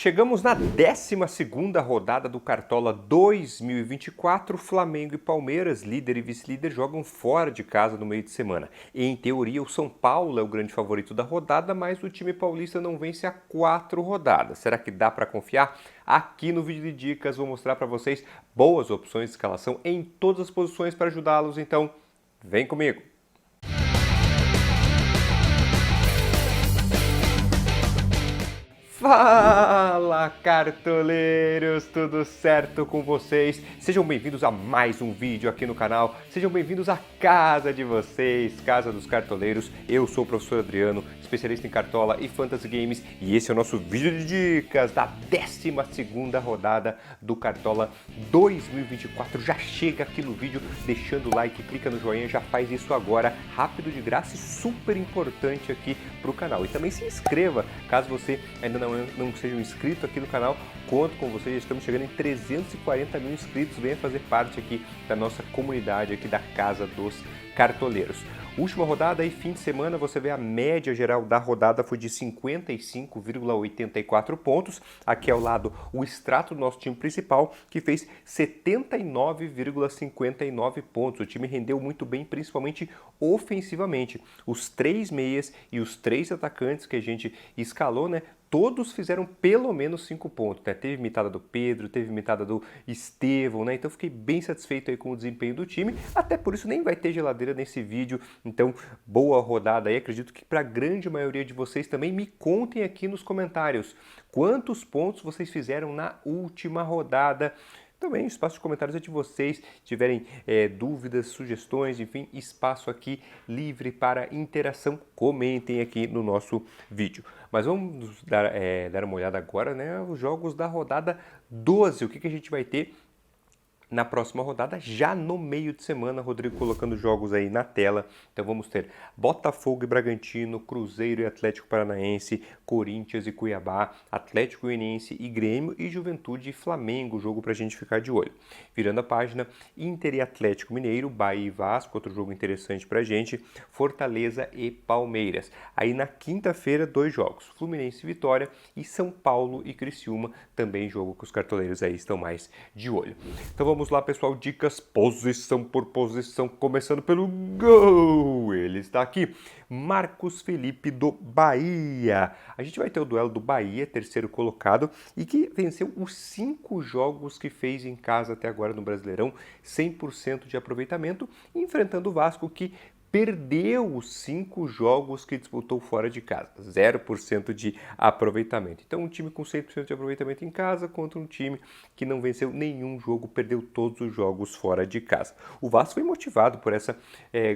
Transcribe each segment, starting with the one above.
Chegamos na 12ª rodada do Cartola 2024. Flamengo e Palmeiras, líder e vice-líder, jogam fora de casa no meio de semana. Em teoria, o São Paulo é o grande favorito da rodada, mas o time paulista não vence há 4 rodadas. Será que dá para confiar? Aqui no vídeo de dicas vou mostrar para vocês boas opções de escalação em todas as posições para ajudá-los, então vem comigo! Fala, cartoleiros! Tudo certo com vocês? Sejam bem-vindos a mais um vídeo aqui no canal. Sejam bem-vindos à casa de vocês, Casa dos Cartoleiros. Eu sou o professor Adriano, especialista em Cartola e Fantasy Games, e esse é o nosso vídeo de dicas da 12ª rodada do Cartola 2024. Já chega aqui no vídeo deixando o like, clica no joinha, já faz isso agora, rápido, de graça e super importante aqui para o canal. E também se inscreva, caso você ainda não seja um inscrito aqui no canal, conto com vocês, estamos chegando em 340 mil inscritos, venha fazer parte aqui da nossa comunidade aqui da Casa dos Cartoleiros. Última rodada e fim de semana, você vê a média geral da rodada foi de 55,84 pontos. Aqui ao lado o extrato do nosso time principal, que fez 79,59 pontos. O time rendeu muito bem, principalmente ofensivamente. Os 3 meias e os 3 atacantes que a gente escalou, né? Todos fizeram pelo menos 5 pontos, né? Teve mitada do Pedro, teve mitada do Estevão, né? Então fiquei bem satisfeito aí com o desempenho do time, até por isso nem vai ter geladeira nesse vídeo, então boa rodada aí. Acredito que para a grande maioria de vocês também, me contem aqui nos comentários quantos pontos vocês fizeram na última rodada. Também o espaço de comentários é de vocês, tiverem dúvidas, sugestões, enfim, espaço aqui livre para interação, comentem aqui no nosso vídeo. Mas vamos dar uma olhada agora, né, os jogos da rodada 12, o que a gente vai ter na próxima rodada, já no meio de semana. Rodrigo colocando jogos aí na tela. Então vamos ter Botafogo e Bragantino, Cruzeiro e Atlético Paranaense, Corinthians e Cuiabá, Atlético Goianiense e Grêmio, e Juventude e Flamengo, jogo pra gente ficar de olho. Virando a página, Inter e Atlético Mineiro, Bahia e Vasco, outro jogo interessante pra gente, Fortaleza e Palmeiras. Aí na quinta-feira, 2 jogos, Fluminense e Vitória, e São Paulo e Criciúma, também jogo que os cartoleiros aí estão mais de olho. Então vamos lá, pessoal, dicas posição por posição, começando pelo gol. Ele está aqui, Marcos Felipe do Bahia. A gente vai ter o duelo do Bahia, terceiro colocado, e que venceu os 5 jogos que fez em casa até agora no Brasileirão, 100% de aproveitamento, enfrentando o Vasco, que perdeu os 5 jogos que disputou fora de casa, 0% de aproveitamento. Então um time com 100% de aproveitamento em casa contra um time que não venceu nenhum jogo, perdeu todos os jogos fora de casa. O Vasco foi motivado por essa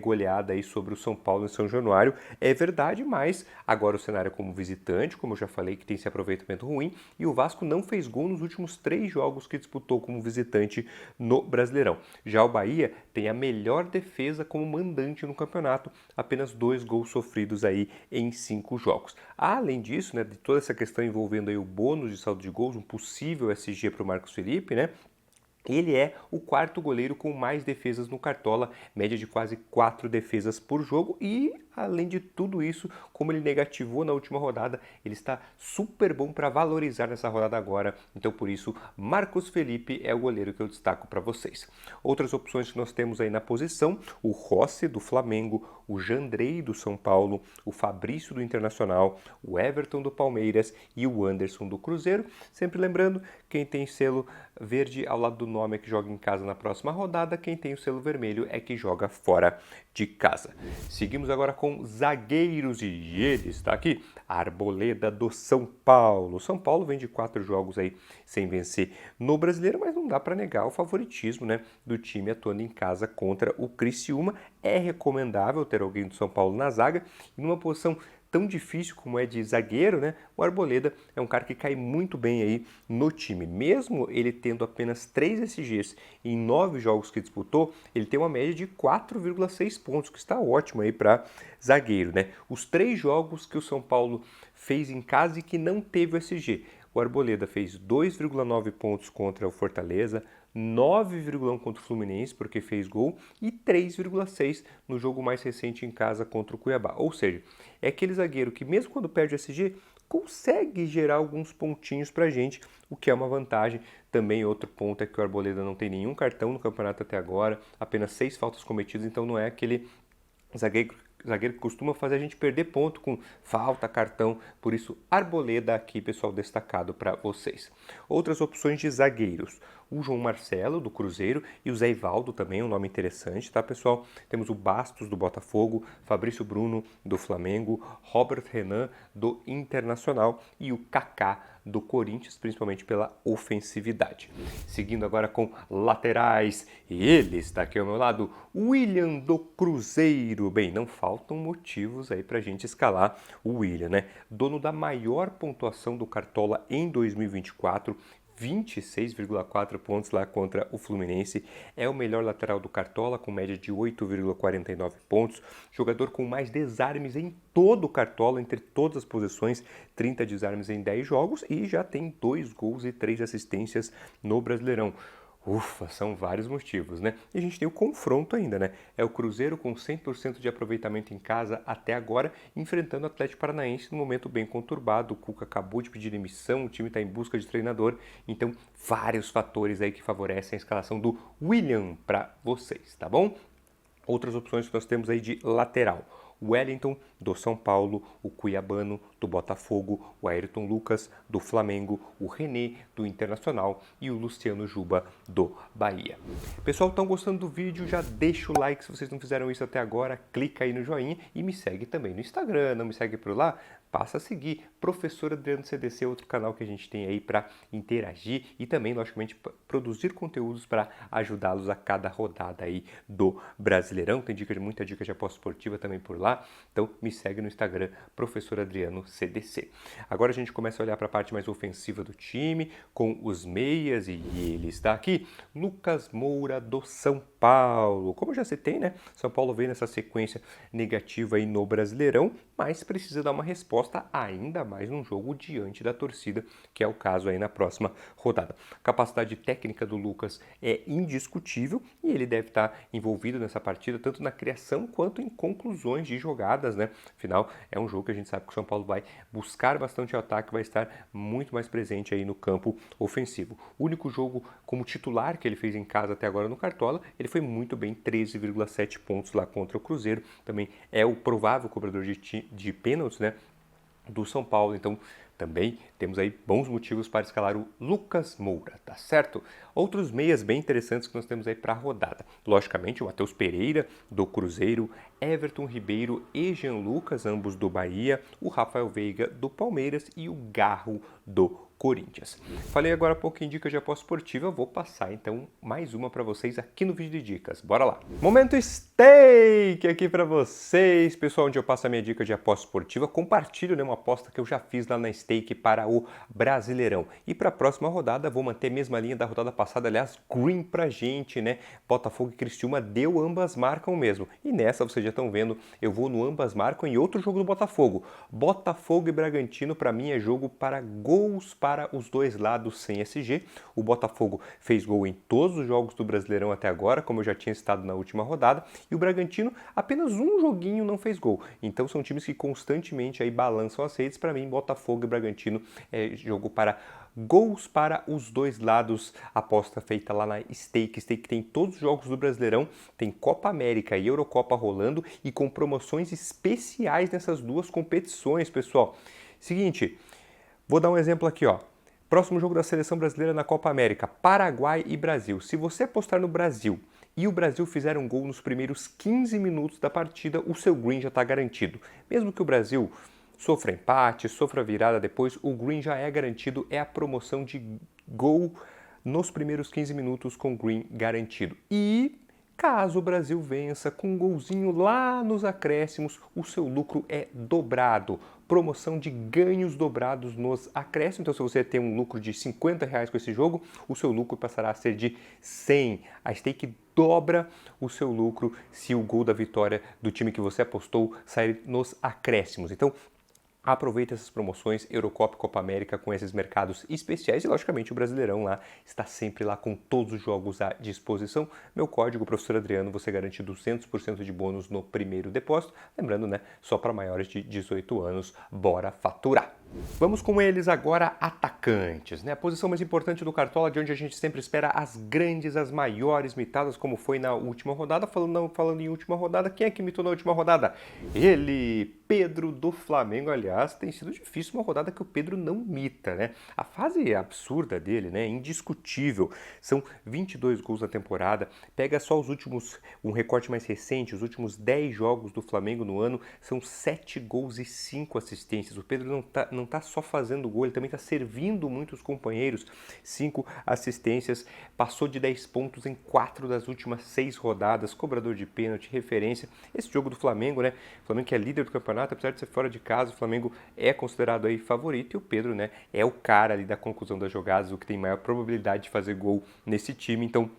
goleada aí sobre o São Paulo em São Januário, é verdade, mas agora o cenário é como visitante, como eu já falei, que tem esse aproveitamento ruim, e o Vasco não fez gol nos últimos 3 jogos que disputou como visitante no Brasileirão. Já o Bahia tem a melhor defesa como mandante no campeonato, apenas 2 gols sofridos aí em 5 jogos. Além disso, né, de toda essa questão envolvendo aí o bônus de saldo de gols, um possível SG para o Marcos Felipe, né? Ele é o 4º goleiro com mais defesas no Cartola, média de quase 4 defesas por jogo, e além de tudo isso, como ele negativou na última rodada, ele está super bom para valorizar nessa rodada agora. Então por isso, Marcos Felipe é o goleiro que eu destaco para vocês. Outras opções que nós temos aí na posição, o Rossi do Flamengo, o Jandrei do São Paulo, o Fabrício do Internacional, o Everton do Palmeiras e o Anderson do Cruzeiro. Sempre lembrando, quem tem selo verde ao lado do nome é que joga em casa na próxima rodada, quem tem o selo vermelho é que joga fora de casa. Seguimos agora com zagueiros, e ele está aqui, Arboleda do São Paulo. São Paulo vem de 4 jogos aí sem vencer no Brasileiro, mas não dá para negar o favoritismo, né, do time atuando em casa contra o Criciúma. É recomendável ter alguém do São Paulo na zaga, e numa posição tão difícil como é de zagueiro, né? O Arboleda é um cara que cai muito bem aí no time. Mesmo ele tendo apenas 3 SGs em 9 jogos que disputou, ele tem uma média de 4,6 pontos, que está ótimo aí para zagueiro, né? Os 3 jogos que o São Paulo fez em casa e que não teve o SG, o Arboleda fez 2,9 pontos contra o Fortaleza, 9,1 contra o Fluminense, porque fez gol, e 3,6 no jogo mais recente em casa contra o Cuiabá. Ou seja, é aquele zagueiro que mesmo quando perde o SG, consegue gerar alguns pontinhos pra gente, o que é uma vantagem. Também outro ponto é que o Arboleda não tem nenhum cartão no campeonato até agora, apenas 6 faltas cometidas, então não é aquele zagueiro que costuma fazer a gente perder ponto com falta, cartão. Por isso, Arboleda aqui, pessoal, destacado para vocês. Outras opções de zagueiros. O João Marcelo, do Cruzeiro, e o Zé Ivaldo também, um nome interessante, tá, pessoal? Temos o Bastos, do Botafogo, Fabrício Bruno, do Flamengo, Robert Renan, do Internacional e o Kaká, do Corinthians, principalmente pela ofensividade. Seguindo agora com laterais, ele está aqui ao meu lado, William do Cruzeiro. Bem, não faltam motivos aí pra gente escalar o William, né? Dono da maior pontuação do Cartola em 2024, 26,4 pontos lá contra o Fluminense, é o melhor lateral do Cartola, com média de 8,49 pontos, jogador com mais desarmes em todo o Cartola, entre todas as posições, 30 desarmes em 10 jogos e já tem 2 gols e 3 assistências no Brasileirão. Ufa, são vários motivos, né? E a gente tem o confronto ainda, né? É o Cruzeiro com 100% de aproveitamento em casa até agora, enfrentando o Atlético Paranaense num momento bem conturbado. O Cuca acabou de pedir demissão, o time está em busca de treinador. Então, vários fatores aí que favorecem a escalação do William para vocês, tá bom? Outras opções que nós temos aí de lateral. O Wellington, do São Paulo, o Cuiabano, do Botafogo, o Ayrton Lucas, do Flamengo, o René, do Internacional e o Luciano Juba, do Bahia. Pessoal, estão gostando do vídeo? Já deixa o like se vocês não fizeram isso até agora, clica aí no joinha e me segue também no Instagram, não me segue por lá? Passa a seguir, Professor Adriano CDC, outro canal que a gente tem aí para interagir e também, logicamente, produzir conteúdos para ajudá-los a cada rodada aí do Brasileirão. Tem muita dica de aposta esportiva também por lá, então me segue no Instagram, Professor Adriano CDC. Agora a gente começa a olhar para a parte mais ofensiva do time, com os meias, e ele está aqui, Lucas Moura, do São Paulo. Como eu já citei, né? São Paulo vem nessa sequência negativa aí no Brasileirão, mas precisa dar uma resposta ainda mais num jogo diante da torcida, que é o caso aí na próxima rodada. A capacidade técnica do Lucas é indiscutível e ele deve estar envolvido nessa partida tanto na criação quanto em conclusões de jogadas, né? Afinal, é um jogo que a gente sabe que o São Paulo vai buscar bastante o ataque, vai estar muito mais presente aí no campo ofensivo. O único jogo como titular que ele fez em casa até agora no Cartola, ele foi muito bem, 13,7 pontos lá contra o Cruzeiro. Também é o provável cobrador de pênaltis, né, do São Paulo, então também temos aí bons motivos para escalar o Lucas Moura, tá certo? Outros meias bem interessantes que nós temos aí para a rodada. Logicamente, o Matheus Pereira, do Cruzeiro, Everton Ribeiro e Jean Lucas, ambos do Bahia, o Rafael Veiga, do Palmeiras e o Garro, do Corinthians. Falei agora há pouco em dicas de aposta esportiva, vou passar então mais uma para vocês aqui no vídeo de dicas. Bora lá! Momento Stake aqui para vocês, pessoal, onde eu passo a minha dica de aposta esportiva, compartilho, né, uma aposta que eu já fiz lá na Stake para o Brasileirão. E para a próxima rodada, vou manter a mesma linha da rodada passada, aliás, green pra gente, né? Botafogo e Criciúma deu ambas marcam mesmo. E nessa, vocês já estão vendo, eu vou no ambas marcam e outro jogo do Botafogo. Botafogo e Bragantino, para mim, é jogo para gols para os dois lados sem SG. O Botafogo fez gol em todos os jogos do Brasileirão até agora, como eu já tinha citado na última rodada, e o Bragantino apenas um joguinho não fez gol. Então são times que constantemente aí balançam as redes. Para mim, Botafogo e Bragantino é jogo para gols para os dois lados, aposta feita lá na Stake. Stake tem todos os jogos do Brasileirão, tem Copa América e Eurocopa rolando e com promoções especiais nessas duas competições, pessoal. Seguinte, vou dar um exemplo aqui, ó. Próximo jogo da Seleção Brasileira na Copa América, Paraguai e Brasil. Se você apostar no Brasil e o Brasil fizer um gol nos primeiros 15 minutos da partida, o seu green já está garantido. Mesmo que o Brasil sofra empate, sofra virada depois, o green já é garantido, é a promoção de gol nos primeiros 15 minutos com green garantido. E caso o Brasil vença com um golzinho lá nos acréscimos, o seu lucro é dobrado. Promoção de ganhos dobrados nos acréscimos. Então, se você tem um lucro de R$50 com esse jogo, o seu lucro passará a ser de 100. A Stake dobra o seu lucro se o gol da vitória do time que você apostou sair nos acréscimos. Então, aproveite essas promoções, Eurocopa e Copa América com esses mercados especiais e, logicamente, o Brasileirão lá está sempre lá com todos os jogos à disposição. Meu código, Professor Adriano, você garante 200% de bônus no primeiro depósito. Lembrando, né, só para maiores de 18 anos, bora faturar! Vamos com eles agora, atacantes, né? A posição mais importante do Cartola, de onde a gente sempre espera as grandes, as maiores mitadas, como foi na última rodada. Falando em última rodada, quem é que mitou na última rodada? Ele, Pedro do Flamengo. Aliás, tem sido difícil uma rodada que o Pedro não mita, né? A fase absurda dele, né? Indiscutível. São 22 gols na temporada. Pega só os últimos, um recorte mais recente, os últimos 10 jogos do Flamengo no ano, são 7 gols e 5 assistências. O Pedro não tá só fazendo gol, ele também está servindo muitos companheiros. 5 assistências, passou de 10 pontos em 4 das últimas 6 rodadas, cobrador de pênalti, referência. Esse jogo do Flamengo, né? O Flamengo que é líder do campeonato, apesar de ser fora de casa, o Flamengo é considerado aí favorito e o Pedro, né, é o cara ali da conclusão das jogadas, o que tem maior probabilidade de fazer gol nesse time. Então,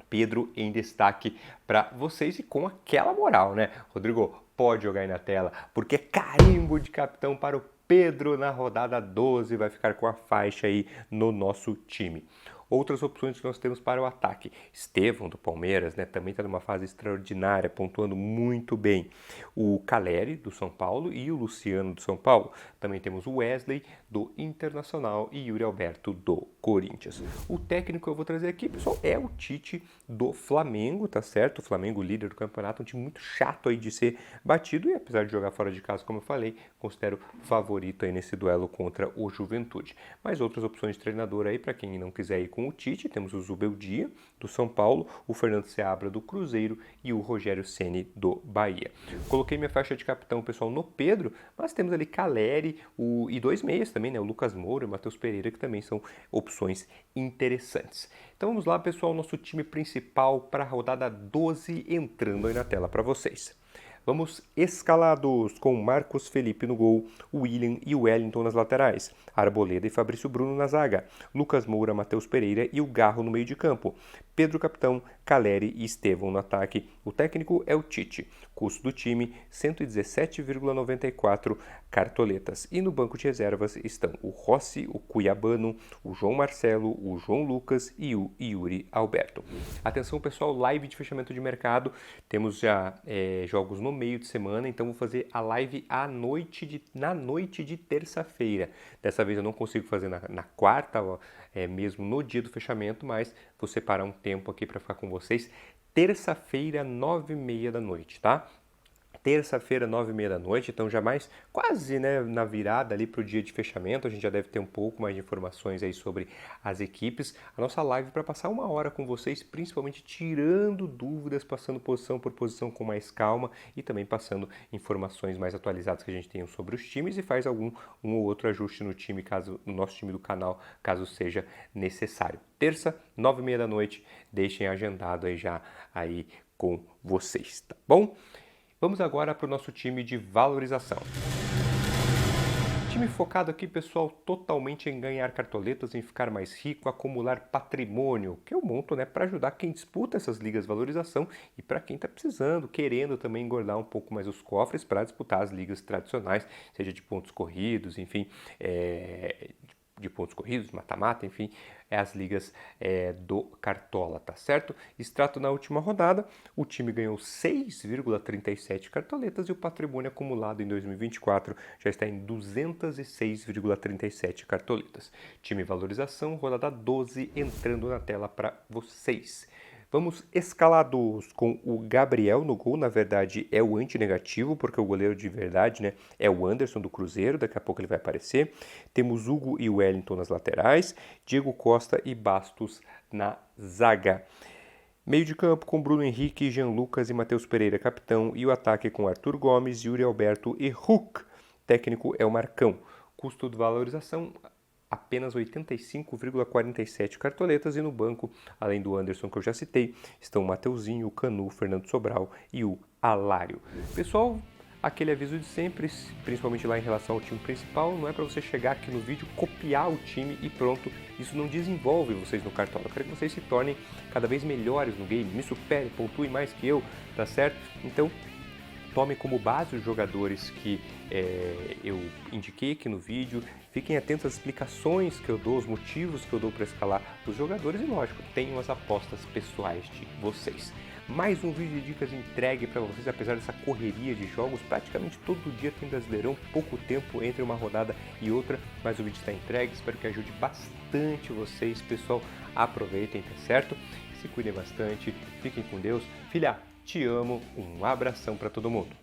Pedro em destaque para vocês e com aquela moral, né? Rodrigo, pode jogar aí na tela, porque é carimbo de capitão para o Pedro na rodada 12, vai ficar com a faixa aí no nosso time. Outras opções que nós temos para o ataque. Estevão, do Palmeiras, né, também está numa fase extraordinária, pontuando muito bem. O Caleri, do São Paulo, e o Luciano, do São Paulo. Também temos o Wesley, do Internacional, e Yuri Alberto, do Corinthians. O técnico que eu vou trazer aqui, pessoal, é o Tite, do Flamengo, tá certo? O Flamengo, líder do campeonato, um time muito chato aí de ser batido, e apesar de jogar fora de casa, como eu falei, considero favorito aí nesse duelo contra o Juventude. Mas outras opções de treinador aí, para quem não quiser ir com o Tite, temos o Zubeldia, do São Paulo, o Fernando Seabra, do Cruzeiro, e o Rogério Ceni, do Bahia. Coloquei minha faixa de capitão, pessoal, no Pedro, mas temos ali Caleri e 2 meias também, né? O Lucas Moura e o Matheus Pereira, que também são opções interessantes. Então vamos lá, pessoal, nosso time principal para a rodada 12 entrando aí na tela para vocês. Vamos escalados com Marcos Felipe no gol, William e Wellington nas laterais, Arboleda e Fabrício Bruno na zaga, Lucas Moura, Matheus Pereira e o Garro no meio de campo, Pedro capitão, Caleri e Estevão no ataque. O técnico é o Tite. Custo do time, 117,94 cartoletas. E no banco de reservas estão o Rossi, o Cuiabano, o João Marcelo, o João Lucas e o Yuri Alberto. Atenção, pessoal, live de fechamento de mercado. Temos já jogos no meio de semana, então vou fazer a live na noite de terça-feira. Dessa vez eu não consigo fazer na quarta, mesmo no dia do fechamento, mas vou separar um tempo aqui para ficar com vocês. Terça-feira, 9h30 da noite, tá? Terça-feira, 9h30 da noite, então já mais quase, né, na virada ali para o dia de fechamento, a gente já deve ter um pouco mais de informações aí sobre as equipes. A nossa live para passar 1 hora com vocês, principalmente tirando dúvidas, passando posição por posição com mais calma e também passando informações mais atualizadas que a gente tem sobre os times e faz um ou outro ajuste no time, no nosso time do canal, caso seja necessário. Terça, 9h30 da noite, deixem agendado aí já aí com vocês, tá bom? Vamos agora para o nosso time de valorização. Time focado aqui, pessoal, totalmente em ganhar cartoletas, em ficar mais rico, acumular patrimônio, que eu monto, né, para ajudar quem disputa essas ligas de valorização e para quem está precisando, querendo também engordar um pouco mais os cofres para disputar as ligas tradicionais, seja de pontos corridos, enfim, de pontos corridos, mata-mata, enfim, as ligas do Cartola, tá certo? Extrato na última rodada, o time ganhou 6,37 cartoletas e o patrimônio acumulado em 2024 já está em 206,37 cartoletas. Time valorização, rodada 12, entrando na tela para vocês. Vamos escalados com o Gabriel no gol, na verdade é o antinegativo, porque o goleiro de verdade, né, é o Anderson do Cruzeiro, daqui a pouco ele vai aparecer. Temos Hugo e Wellington nas laterais, Diego Costa e Bastos na zaga. Meio de campo com Bruno Henrique, Jean Lucas e Matheus Pereira, capitão, e o ataque com Arthur Gomes, Yuri Alberto e Hulk. Técnico é o Marcão. Custo de valorização, apenas 85,47 cartoletas, e no banco, além do Anderson que eu já citei, estão o Mateuzinho, o Canu, o Fernando Sobral e o Alário. Pessoal, aquele aviso de sempre, principalmente lá em relação ao time principal, não é para você chegar aqui no vídeo, copiar o time e pronto, isso não desenvolve vocês no Cartola. Eu quero que vocês se tornem cada vez melhores no game, me supere, pontue mais que eu, tá certo? Então, tome como base os jogadores que eu indiquei aqui no vídeo, fiquem atentos às explicações que eu dou, os motivos que eu dou para escalar os jogadores e, lógico, tenham as apostas pessoais de vocês. Mais um vídeo de dicas entregue para vocês, apesar dessa correria de jogos. Praticamente todo dia tem Brasileirão, pouco tempo entre uma rodada e outra, mas o vídeo está entregue. Espero que ajude bastante vocês, pessoal. Aproveitem, tá certo? Se cuidem bastante, fiquem com Deus. Filha, te amo, um abração para todo mundo.